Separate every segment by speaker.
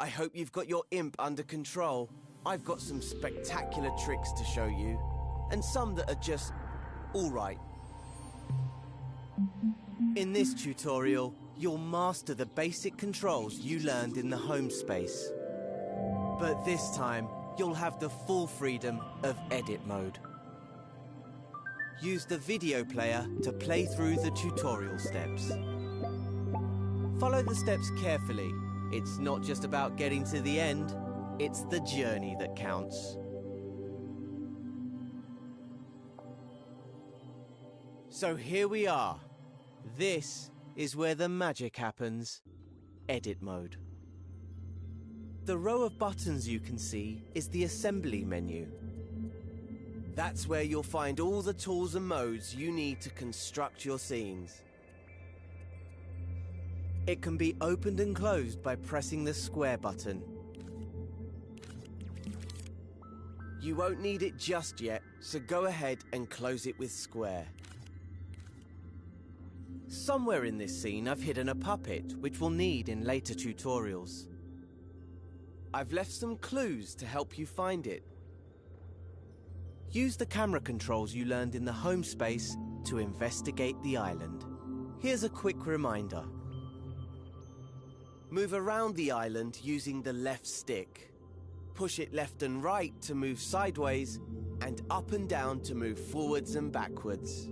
Speaker 1: I hope you've got your imp under control. I've got some spectacular tricks to show you, and some that are just alright. In this tutorial, you'll master the basic controls you learned in the home space. But this time, you'll have the full freedom of edit mode. Use the video player to play through the tutorial steps. Follow the steps carefully. It's not just about getting to the end, it's the journey that counts. So here we are. This is where the magic happens. Edit mode. The row of buttons you can see is the assembly menu. That's where you'll find all the tools and modes you need to construct your scenes. It can be opened and closed by pressing the square button. You won't need it just yet, so go ahead and close it with square. Somewhere in this scene I've hidden a puppet, which we'll need in later tutorials. I've left some clues to help you find it. Use the camera controls you learned in the home space to investigate the island. Here's a quick reminder. Move around the island using the left stick. Push it left and right to move sideways, and up and down to move forwards and backwards.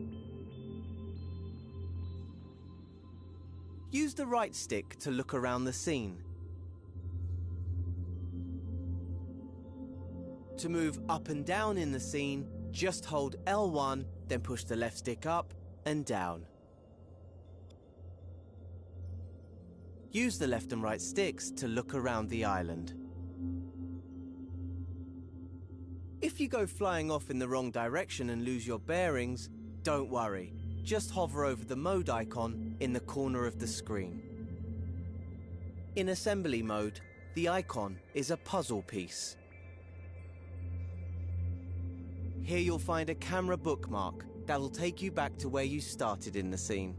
Speaker 1: Use the right stick to look around the scene. To move up and down in the scene, just hold L1, then push the left stick up and down. Use the left and right sticks to look around the island. If you go flying off in the wrong direction and lose your bearings, don't worry. Just hover over the mode icon in the corner of the screen. In assembly mode, the icon is a puzzle piece. Here you'll find a camera bookmark that'll take you back to where you started in the scene.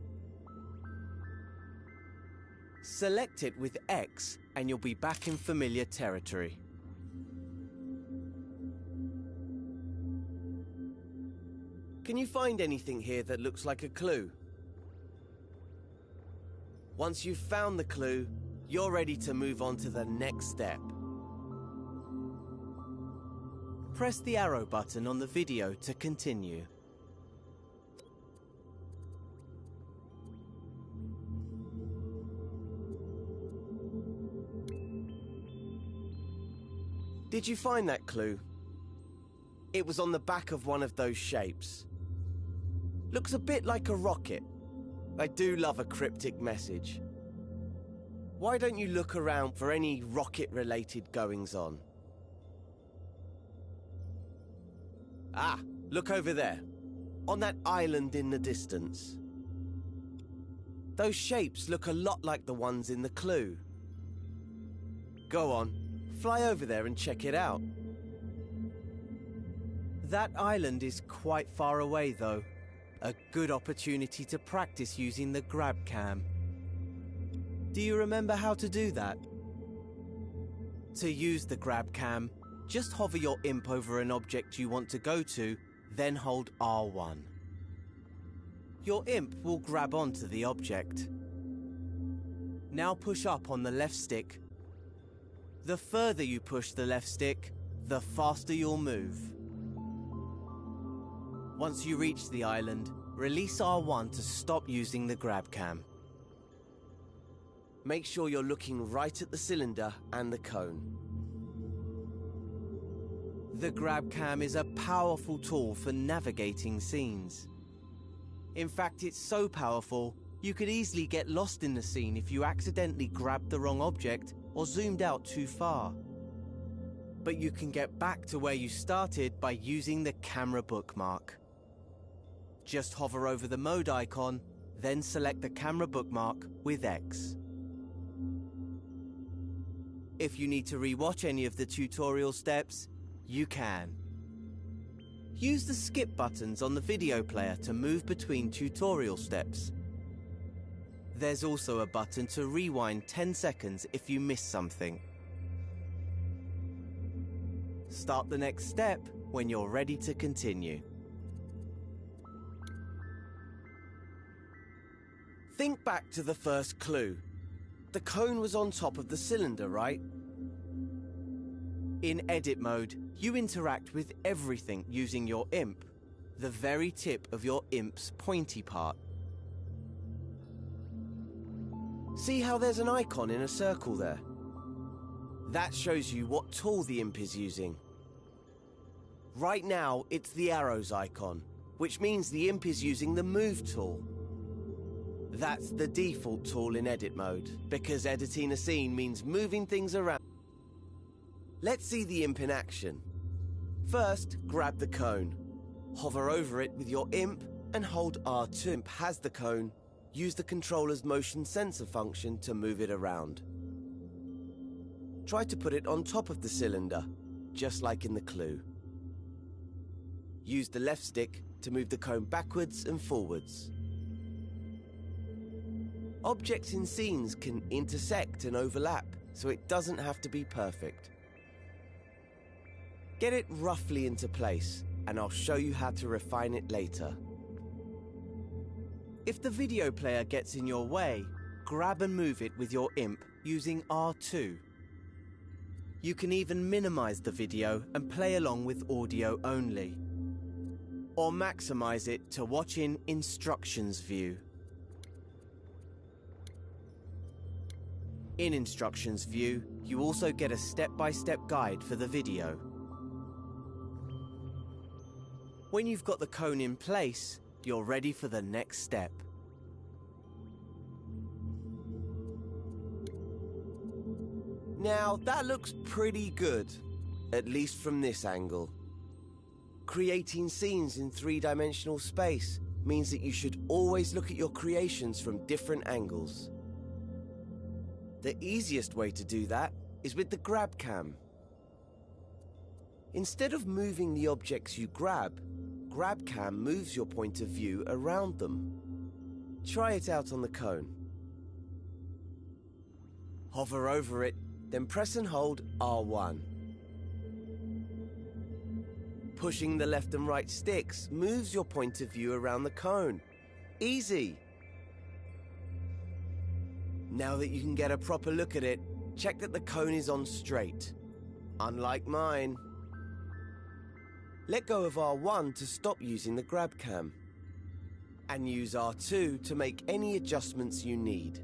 Speaker 1: Select it with X and you'll be back in familiar territory. Can you find anything here that looks like a clue? Once you've found the clue, you're ready to move on to the next step. Press the arrow button on the video to continue. Did you find that clue? It was on the back of one of those shapes. Looks a bit like a rocket. I do love a cryptic message. Why don't you look around for any rocket-related goings-on? Ah, look over there, on that island in the distance. Those shapes look a lot like the ones in the clue. Go on, fly over there and check it out. That island is quite far away though. A good opportunity to practice using the grab cam. Do you remember how to do that? To use the grab cam, just hover your imp over an object you want to go to, then hold R1. Your imp will grab onto the object. Now push up on the left stick. The further you push the left stick, the faster you'll move. Once you reach the island, release R1 to stop using the grab cam. Make sure you're looking right at the cylinder and the cone. The grab cam is a powerful tool for navigating scenes. In fact, it's so powerful, you could easily get lost in the scene if you accidentally grabbed the wrong object or zoomed out too far. But you can get back to where you started by using the camera bookmark. Just hover over the mode icon, then select the camera bookmark with X. If you need to rewatch any of the tutorial steps, you can. Use the skip buttons on the video player to move between tutorial steps. There's also a button to rewind 10 seconds if you miss something. Start the next step when you're ready to continue. Think back to the first clue. The cone was on top of the cylinder, right? In edit mode, you interact with everything using your imp, the very tip of your imp's pointy part. See how there's an icon in a circle there? That shows you what tool the imp is using. Right now, it's the arrows icon, which means the imp is using the move tool. That's the default tool in edit mode, because editing a scene means moving things around. Let's see the imp in action. First, grab the cone.
Speaker 2: Hover over it with your imp and hold R2. Imp has the cone. Use the controller's motion sensor function to move it around. Try to put it on top of the cylinder, just like in the clue. Use the left stick to move the cone backwards and forwards. Objects in scenes can intersect and overlap, so it doesn't have to be perfect. Get it roughly into place, and I'll show you how to refine it later.
Speaker 1: If the video player gets in your way, grab and move it with your imp using R2. You can even minimize the video and play along with audio only, or maximize it to watch in Instructions view. In Instructions view, you also get a step-by-step guide for the video. When you've got the cone in place, you're ready for the next step.
Speaker 2: Now, that looks pretty good, at least from this angle. Creating scenes in three-dimensional space means that you should always look at your creations from different angles. The easiest way to do that is with the grab cam. Instead of moving the objects you grab cam moves your point of view around them. Try it out on the cone. Hover over it, then press and hold R1. Pushing the left and right sticks moves your point of view around the cone. Easy! Now that you can get a proper look at it, check that the cone is on straight. Unlike mine. Let go of R1 to stop using the grab cam. And use R2 to make any adjustments you need.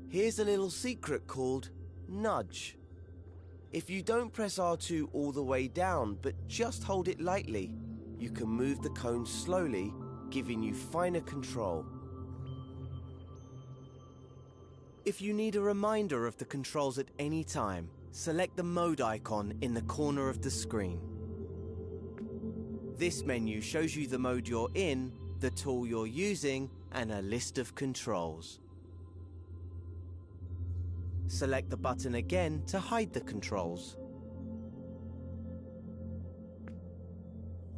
Speaker 2: Here's a little secret called nudge. If you don't press R2 all the way down, but just hold it lightly, you can move the cone slowly, giving you finer control. If you need a reminder of the controls at any time, select the mode icon in the corner of the screen. This menu shows you the mode you're in, the tool you're using, and a list of controls. Select the button again to hide the controls.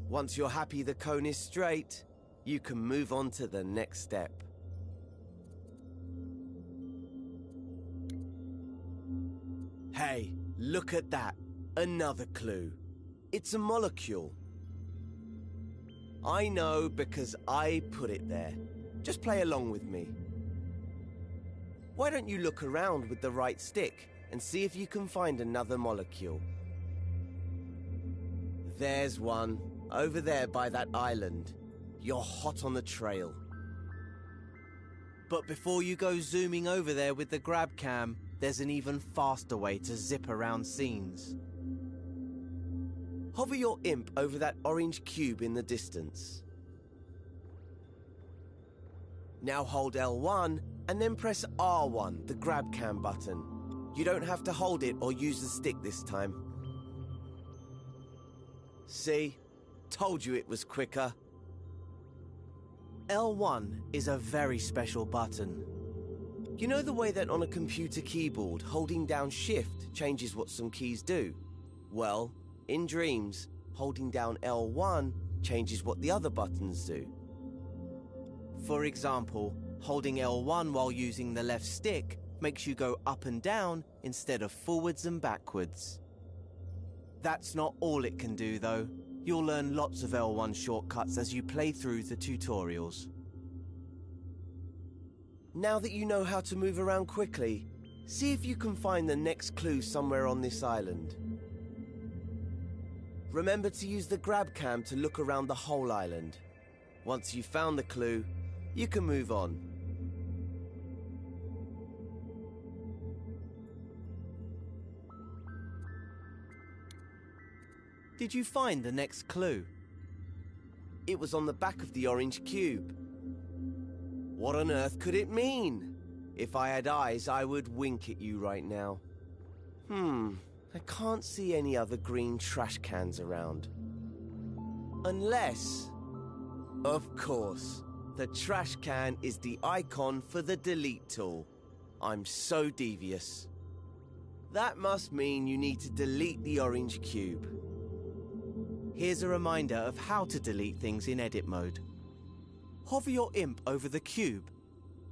Speaker 2: Once you're happy the cone is straight, you can move on to the next step. Hey, look at that. Another clue. It's a molecule. I know because I put it there. Just play along with me. Why don't you look around with the right stick and see if you can find another molecule? There's one, over there by that island. You're hot on the trail.
Speaker 1: But before you go zooming over there with the grab cam, there's an even faster way to zip around scenes.
Speaker 2: Hover your imp over that orange cube in the distance. Now hold L1 and then press R1, the grab cam button. You don't have to hold it or use the stick this time. See? Told you it was quicker.
Speaker 1: L1 is a very special button.
Speaker 2: You know the way that on a computer keyboard, holding down Shift changes what some keys do? Well, in Dreams, holding down L1 changes what the other buttons do.
Speaker 1: For example, holding L1 while using the left stick makes you go up and down instead of forwards and backwards. That's not all it can do though. You'll learn lots of L1 shortcuts as you play through the tutorials.
Speaker 2: Now that you know how to move around quickly, see if you can find the next clue somewhere on this island. Remember to use the grab cam to look around the whole island. Once you've found the clue, you can move on.
Speaker 1: Did you find the next clue?
Speaker 2: It was on the back of the orange cube. What on earth could it mean? If I had eyes, I would wink at you right now. I can't see any other green trash cans around. Unless... Of course, the trash can is the icon for the delete tool. I'm so devious. That must mean you need to delete the orange cube.
Speaker 1: Here's a reminder of how to delete things in edit mode. Hover your imp over the cube,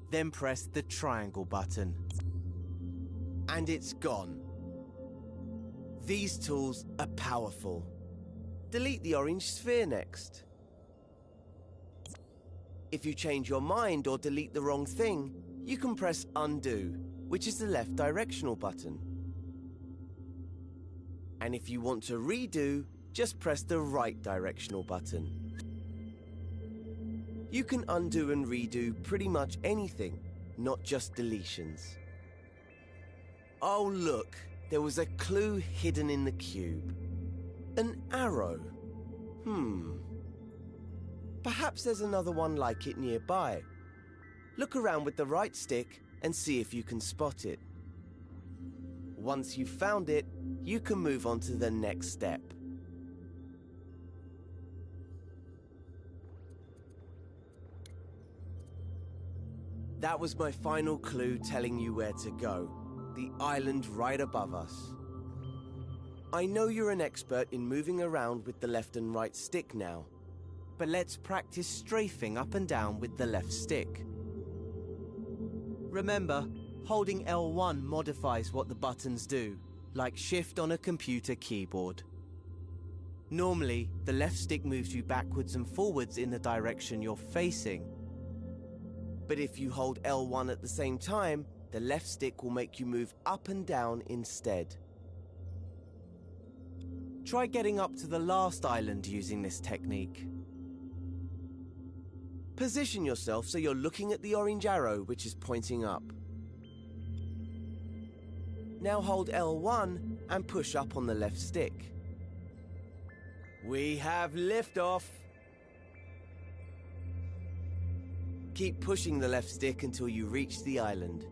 Speaker 1: then press the triangle button.
Speaker 2: And it's gone. These tools are powerful. Delete the orange sphere next. If you change your mind or delete the wrong thing, you can press undo, which is the left directional button. And if you want to redo, just press the right directional button. You can undo and redo pretty much anything, not just deletions. Oh look, there was a clue hidden in the cube. An arrow. Perhaps there's another one like it nearby. Look around with the right stick and see if you can spot it. Once you've found it, you can move on to the next step. That was my final clue telling you where to go. The island right above us. I know you're an expert in moving around with the left and right stick now.
Speaker 1: But let's practice strafing up and down with the left stick. Remember, holding L1 modifies what the buttons do, like shift on a computer keyboard. Normally, the left stick moves you backwards and forwards in the direction you're facing.
Speaker 2: But if you hold L1 at the same time, the left stick will make you move up and down instead.
Speaker 1: Try getting up to the last island using this technique.
Speaker 2: Position yourself so you're looking at the orange arrow which is pointing up. Now hold L1 and push up on the left stick. We have liftoff! Keep pushing the left stick until you reach the island.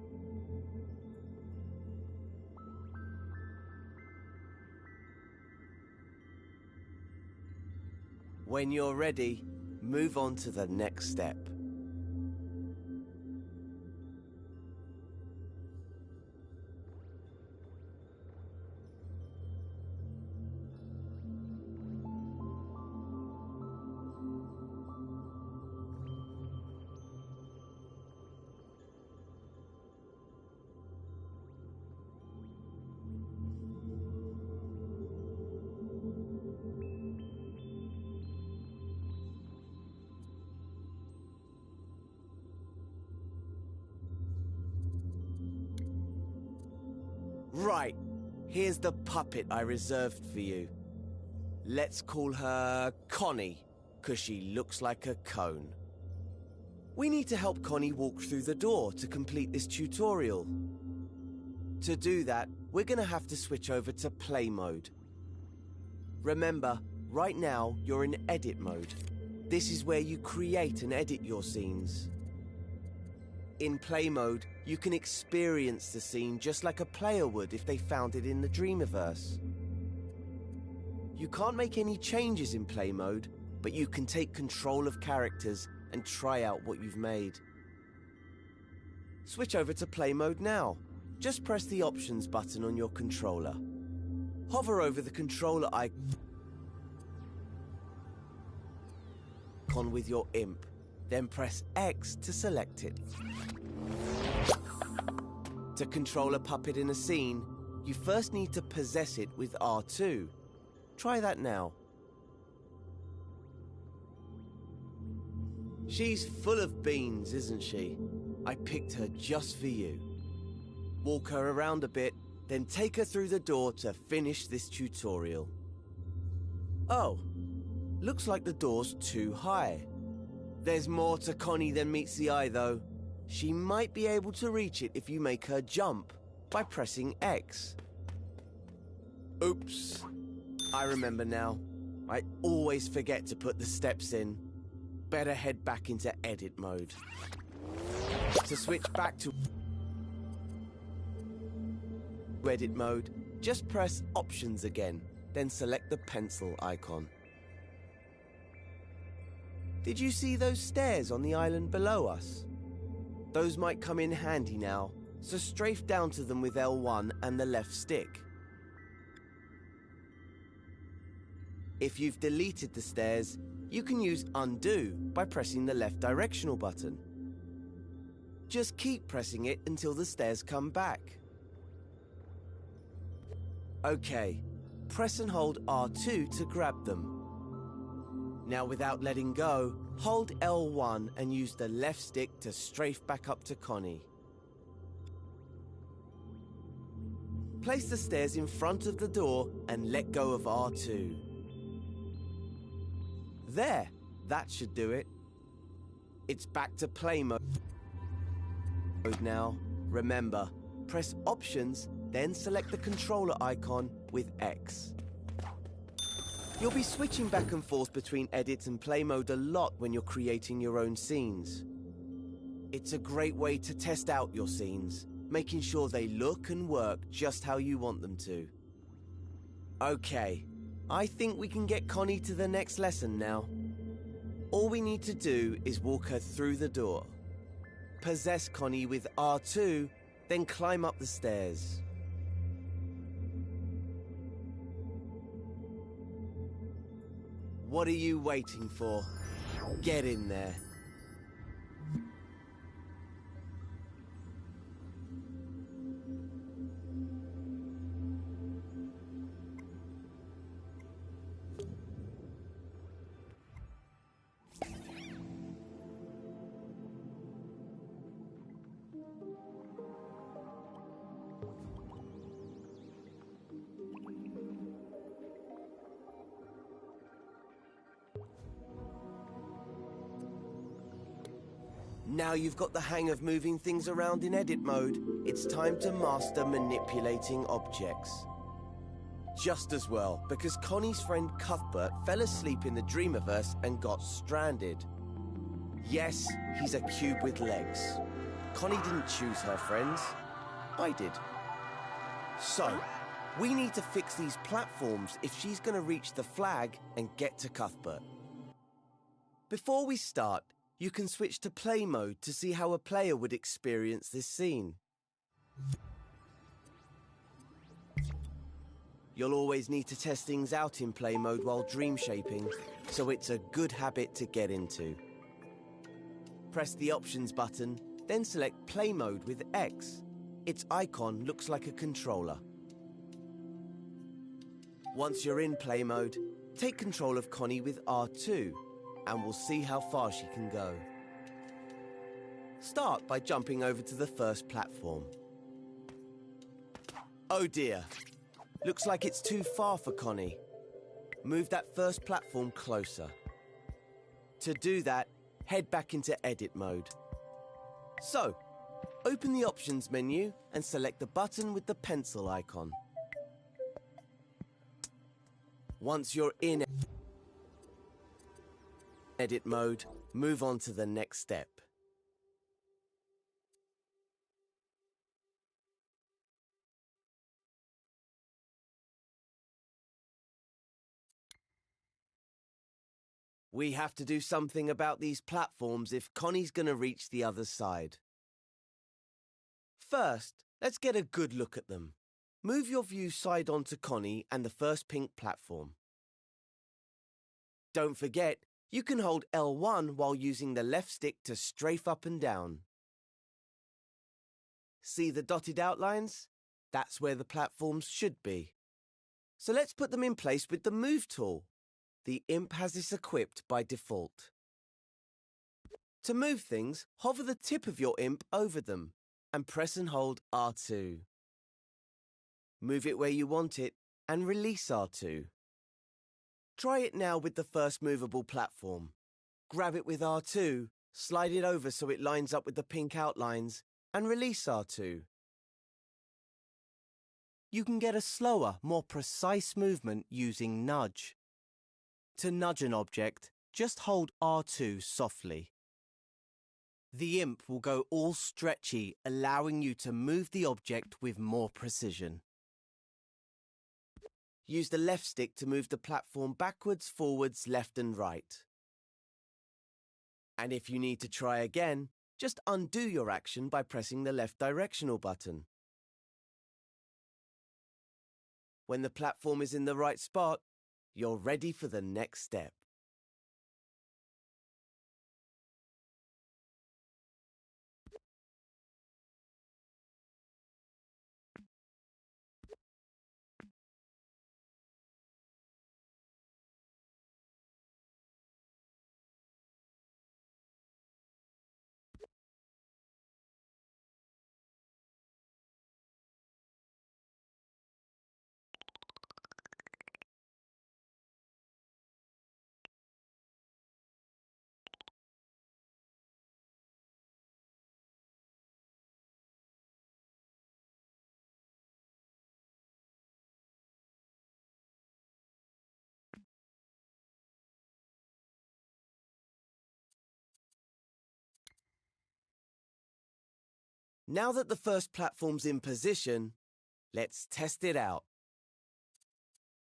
Speaker 2: When you're ready, move on to the next step. Right, here's the puppet I reserved for you. Let's call her Connie, 'cause she looks like a cone. We need to help Connie walk through the door to complete this tutorial. To do that, we're gonna have to switch over to play mode. Remember, right now you're in edit mode. This is where you create and edit your scenes. In play mode, you can experience the scene just like a player would if they found it in the Dreamiverse. You can't make any changes in play mode, but you can take control of characters and try out what you've made. Switch over to play mode now. Just press the options button on your controller. Hover over the controller icon with your imp, then press X to select it. To control a puppet in a scene, you first need to possess it with R2. Try that now. She's full of beans, isn't she? I picked her just for you. Walk her around a bit, then take her through the door to finish this tutorial. Oh, looks like the door's too high. There's more to Connie than meets the eye, though. She might be able to reach it if you make her jump by pressing X. Oops. I remember now. I always forget to put the steps in. Better head back into edit mode. To switch back to edit mode, just press options again, then select the pencil icon. Did you see those stairs on the island below us? Those might come in handy now, so strafe down to them with L1 and the left stick. If you've deleted the stairs, you can use undo by pressing the left directional button. Just keep pressing it until the stairs come back. Okay, press and hold R2 to grab them. Now without letting go, hold L1 and use the left stick to strafe back up to Connie. Place the stairs in front of the door and let go of R2. There, that should do it. It's back to play mode now. Remember, press Options, then select the controller icon with X. You'll be switching back and forth between edit and play mode a lot when you're creating your own scenes. It's a great way to test out your scenes, making sure they look and work just how you want them to. Okay, I think we can get Connie to the next lesson now. All we need to do is walk her through the door. Possess Connie with R2, then climb up the stairs. What are you waiting for? Get in there. Now you've got the hang of moving things around in edit mode, it's time to master manipulating objects. Just as well, because Connie's friend Cuthbert fell asleep in the Dreamiverse and got stranded. Yes, he's a cube with legs. Connie didn't choose her friends. I did. So, we need to fix these platforms if she's going to reach the flag and get to Cuthbert. Before we start, you can switch to play mode to see how a player would experience this scene. You'll always need to test things out in play mode while dream shaping, so it's a good habit to get into. Press the Options button, then select Play Mode with X. Its icon looks like a controller. Once you're in play mode, take control of Connie with R2, and we'll see how far she can go. Start by jumping over to the first platform. Oh dear. Looks like it's too far for Connie. Move that first platform closer. To do that, head back into edit mode. So, open the Options menu and select the button with the pencil icon. Once you're in edit mode, move on to the next step. We have to do something about these platforms if Connie's going to reach the other side. First, let's get a good look at them. Move your view side on to Connie and the first pink platform. Don't forget, you can hold L1 while using the left stick to strafe up and down. See the dotted outlines? That's where the platforms should be. So let's put them in place with the Move tool. The imp has this equipped by default. To move things, hover the tip of your imp over them and press and hold R2. Move it where you want it and release R2. Try it now with the first movable platform. Grab it with R2, slide it over so it lines up with the pink outlines, and release R2. You can get a slower, more precise movement using nudge. To nudge an object, just hold R2 softly. The imp will go all stretchy, allowing you to move the object with more precision. Use the left stick to move the platform backwards, forwards, left and right. And if you need to try again, just undo your action by pressing the left directional button. When the platform is in the right spot, you're ready for the next step. Now that the first platform's in position, let's test it out.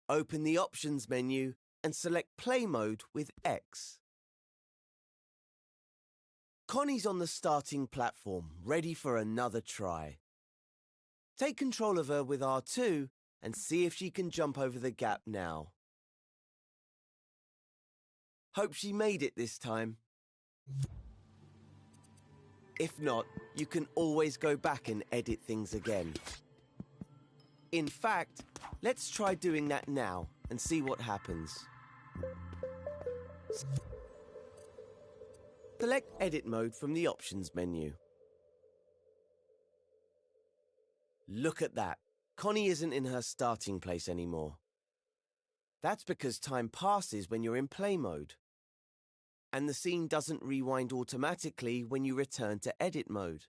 Speaker 2: Open the Options menu and select Play Mode with X. Connie's on the starting platform, ready for another try. Take control of her with R2 and see if she can jump over the gap now. Hope she made it this time. If not, you can always go back and edit things again. In fact, let's try doing that now and see what happens. Select Edit Mode from the Options menu. Look at that. Connie isn't in her starting place anymore. That's because time passes when you're in play mode. And the scene doesn't rewind automatically when you return to Edit Mode.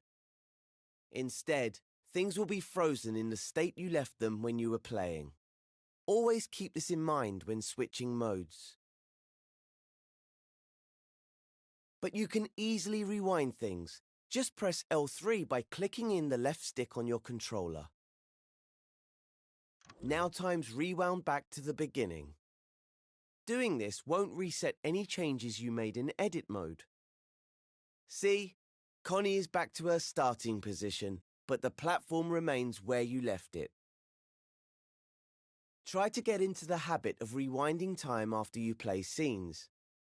Speaker 2: Instead, things will be frozen in the state you left them when you were playing. Always keep this in mind when switching modes. But you can easily rewind things. Just press L3 by clicking in the left stick on your controller. Now time's rewound back to the beginning. Doing this won't reset any changes you made in edit mode. See? Connie is back to her starting position, but the platform remains where you left it. Try to get into the habit of rewinding time after you play scenes.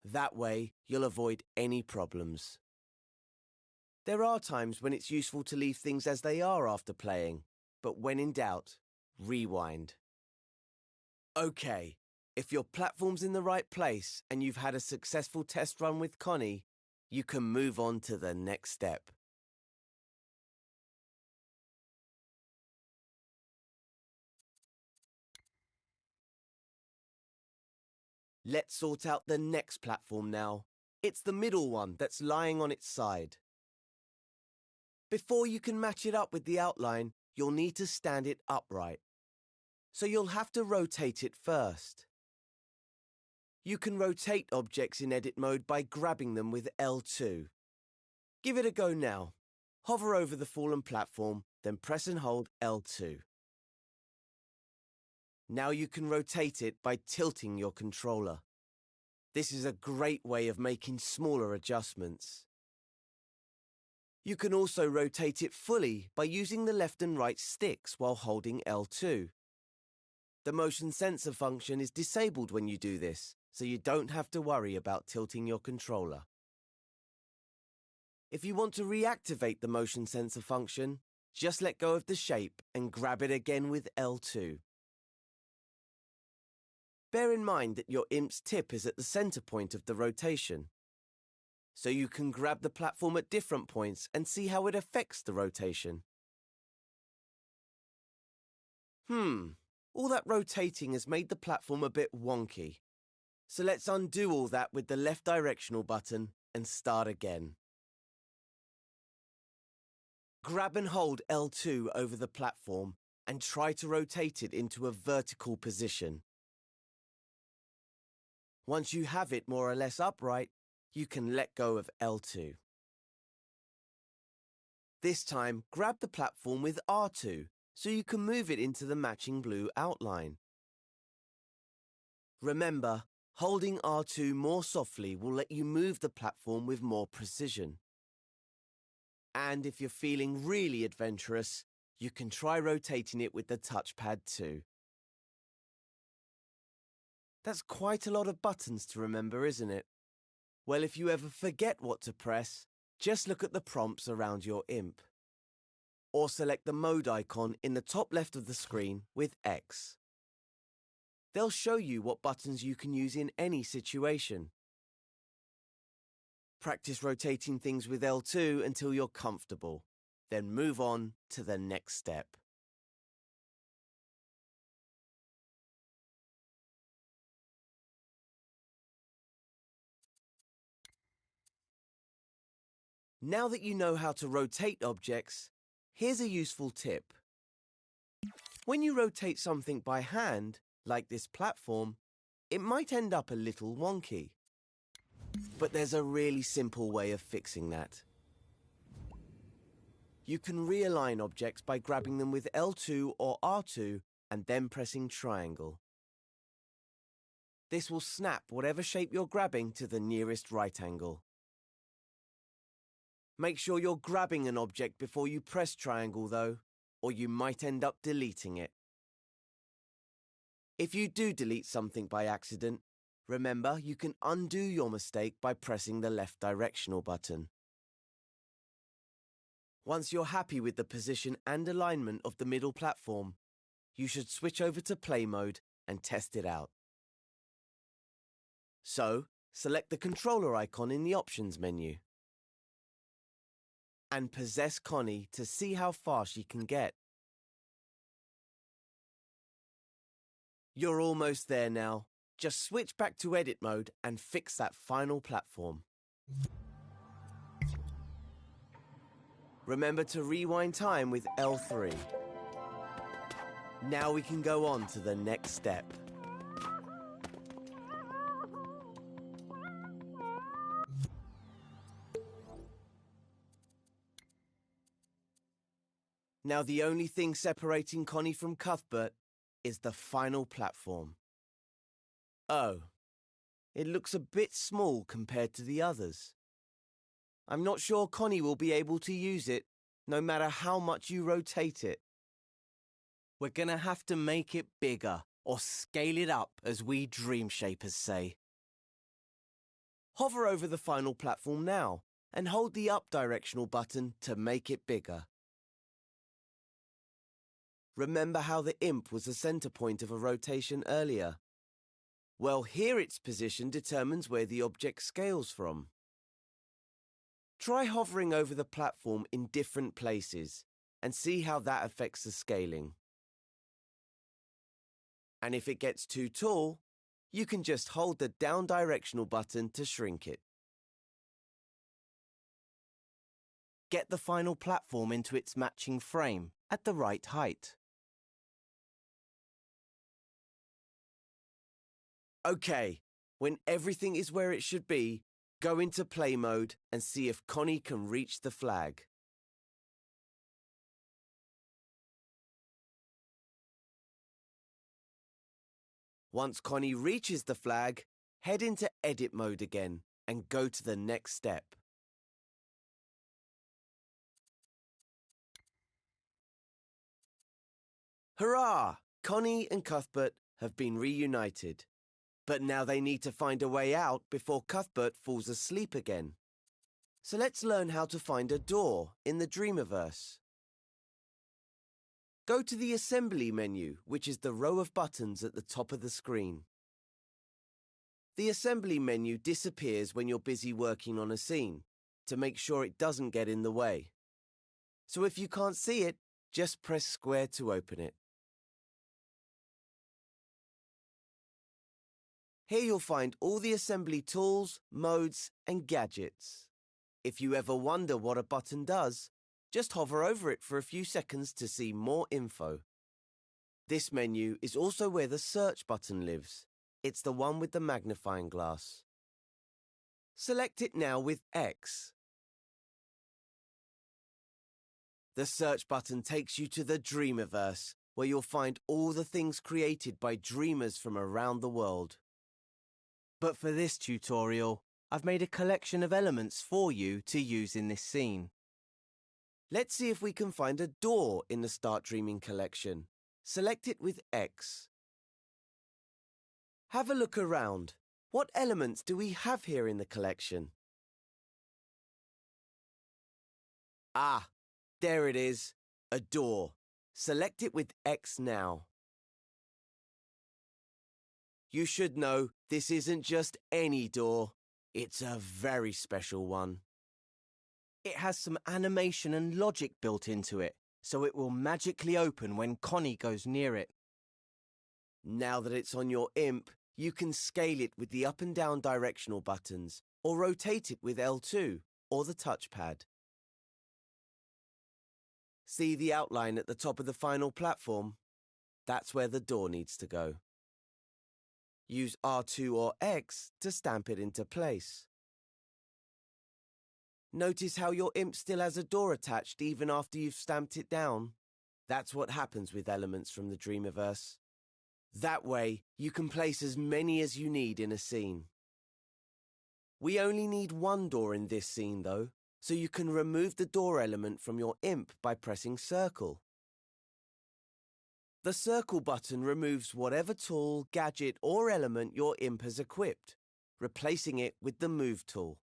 Speaker 2: That way, you'll avoid any problems. There are times when it's useful to leave things as they are after playing, but when in doubt, rewind. Okay, if your platform's in the right place and you've had a successful test run with Connie, you can move on to the next step. Let's sort out the next platform now. It's the middle one that's lying on its side. Before you can match it up with the outline, you'll need to stand it upright. So you'll have to rotate it first. You can rotate objects in edit mode by grabbing them with L2. Give it a go now. Hover over the fallen platform, then press and hold L2. Now you can rotate it by tilting your controller. This is a great way of making smaller adjustments. You can also rotate it fully by using the left and right sticks while holding L2. The motion sensor function is disabled when you do this, so you don't have to worry about tilting your controller. If you want to reactivate the motion sensor function, just let go of the shape and grab it again with L2. Bear in mind that your IMP's tip is at the center point of the rotation, so you can grab the platform at different points and see how it affects the rotation. All that rotating has made the platform a bit wonky. So let's undo all that with the left directional button and start again. Grab and hold L2 over the platform and try to rotate it into a vertical position. Once you have it more or less upright, you can let go of L2. This time, grab the platform with R2 so you can move it into the matching blue outline. Remember, Holding R2 more softly will let you move the platform with more precision. And if you're feeling really adventurous, you can try rotating it with the touchpad too. That's quite a lot of buttons to remember, isn't it? Well, if you ever forget what to press, just look at the prompts around your imp. Or select the mode icon in the top left of the screen with X. They'll show you what buttons you can use in any situation. Practice rotating things with L2 until you're comfortable. Then move on to the next step. Now that you know how to rotate objects, here's a useful tip. When you rotate something by hand, like this platform, it might end up a little wonky. But there's a really simple way of fixing that. You can realign objects by grabbing them with L2 or R2 and then pressing triangle. This will snap whatever shape you're grabbing to the nearest right angle. Make sure you're grabbing an object before you press triangle though, or you might end up deleting it. If you do delete something by accident, remember you can undo your mistake by pressing the left directional button. Once you're happy with the position and alignment of the middle platform, you should switch over to play mode and test it out. So, select the controller icon in the options menu. And possess Connie to see how far she can get. You're almost there now. Just switch back to edit mode and fix that final platform. Remember to rewind time with L3. Now we can go on to the next step. Now the only thing separating Connie from Cuthbert is the final platform. Oh, it looks a bit small compared to the others. I'm not sure Connie will be able to use it, no matter how much you rotate it. We're gonna have to make it bigger, or scale it up, as we dream shapers say. Hover over the final platform now, and hold the up directional button to make it bigger. Remember how the imp was the center point of a rotation earlier? Well, here its position determines where the object scales from. Try hovering over the platform in different places and see how that affects the scaling. And if it gets too tall, you can just hold the down directional button to shrink it. Get the final platform into its matching frame at the right height. Okay, when everything is where it should be, go into play mode and see if Connie can reach the flag. Once Connie reaches the flag, head into edit mode again and go to the next step. Hurrah! Connie and Cuthbert have been reunited. But now they need to find a way out before Cuthbert falls asleep again. So let's learn how to find a door in the Dreamiverse. Go to the Assembly menu, which is the row of buttons at the top of the screen. The Assembly menu disappears when you're busy working on a scene, to make sure it doesn't get in the way. So if you can't see it, just press square to open it. Here you'll find all the assembly tools, modes, and gadgets. If you ever wonder what a button does, just hover over it for a few seconds to see more info. This menu is also where the search button lives. It's the one with the magnifying glass. Select it now with X. The search button takes you to the Dreamiverse, where you'll find all the things created by dreamers from around the world.
Speaker 1: But for this tutorial, I've made a collection of elements for you to use in this scene.
Speaker 2: Let's see if we can find a door in the Start Dreaming collection. Select it with X. Have a look around. What elements do we have here in the collection? Ah, there it is. A door. Select it with X now. You should know this isn't just any door. It's a very special one.
Speaker 1: It has some animation and logic built into it, so it will magically open when Connie goes near it.
Speaker 2: Now that it's on your imp, you can scale it with the up and down directional buttons, or rotate it with L2, or the touchpad. See the outline at the top of the final platform? That's where the door needs to go. Use R2 or X to stamp it into place. Notice how your imp still has a door attached even after you've stamped it down? That's what happens with elements from the Dreamiverse. That way, you can place as many as you need in a scene. We only need one door in this scene though, so you can remove the door element from your imp by pressing circle. The circle button removes whatever tool, gadget or element your imp has equipped, replacing it with the move tool.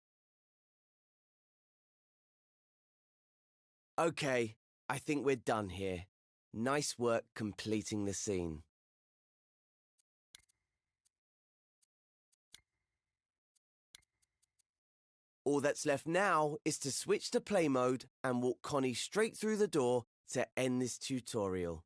Speaker 2: Okay, I think we're done here. Nice work completing the scene. All that's left now is to switch to play mode and walk Connie straight through the door to end this tutorial.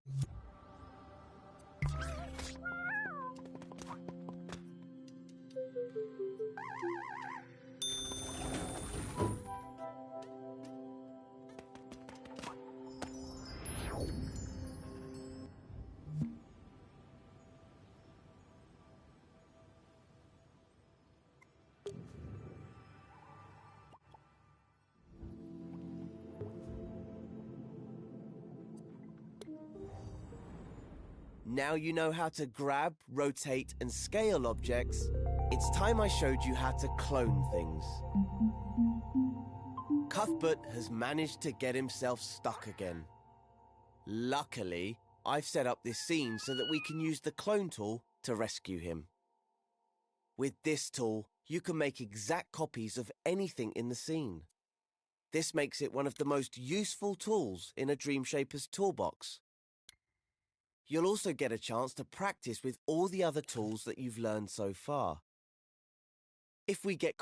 Speaker 2: Now you know how to grab, rotate, and scale objects. It's time I showed you how to clone things. Cuthbert has managed to get himself stuck again. Luckily, I've set up this scene so that we can use the clone tool to rescue him. With this tool, you can make exact copies of anything in the scene. This makes it one of the most useful tools in a Dreamshaper's toolbox. You'll also get a chance to practice with all the other tools that you've learned so far. If we get